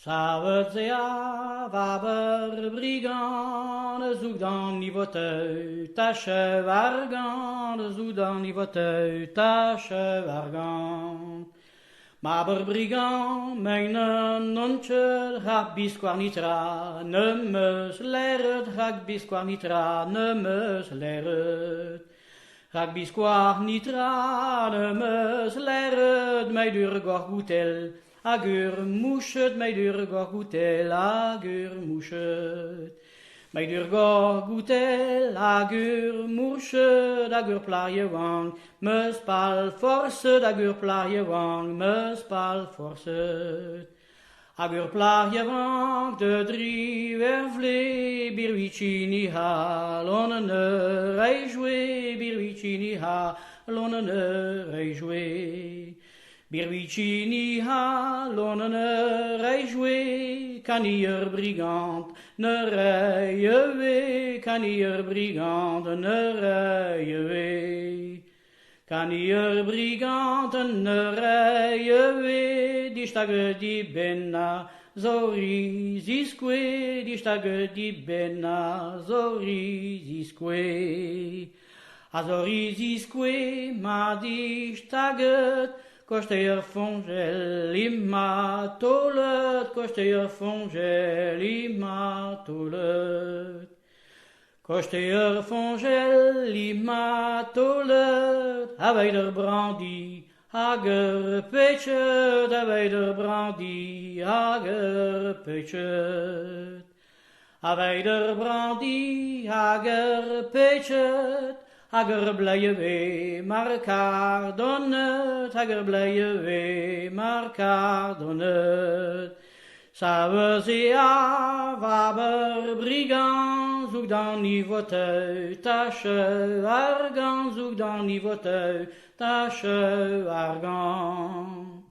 Savetzea, waber brigand, zoek dan niet tasche wargand, zoek dan niet tasche wargand. Maar brigand, mijn nontje, gaat bisquar nitra, ne me sleret, gaat bisquar nitra, ne me sleret. Gaat bisquar nitra, ne me sleret, mij dur gorgoutel. Agur mouchet, mij dur gorgoutel, agur mouchet. Mij dur gorgoutel, agur mouchet, agur plaie wang. Me spal forset, agur plaie wang, me spal forset. Agur plaie wang, de drie wervle, birwicini ha, lonene reijoué, birwicini ha, lonene reijoué. Birwicini ha, lonene reijoué, kanier brigand, ne rijje wee, kanier brigand, ne rijje wee. Kanier brigand, ne rijje wee, die stage die benna, zo risisque, die stage die benna, zo risisque. Zo risisque, ma die staget, kosteer fongel ima tolet, kosteer fongel ima tolet. Kosteer fongel ima tolet, habeider brandy, hager petchet, habeider brandy, hager petchet. Habeider brandy, hager petchet, hager blije wee, maar kaar donnet, hager blije wee, maar kaar donnet. Savetzea, waber brigand, zoek dan niet tasche argan, zoek dan niet tasche argan.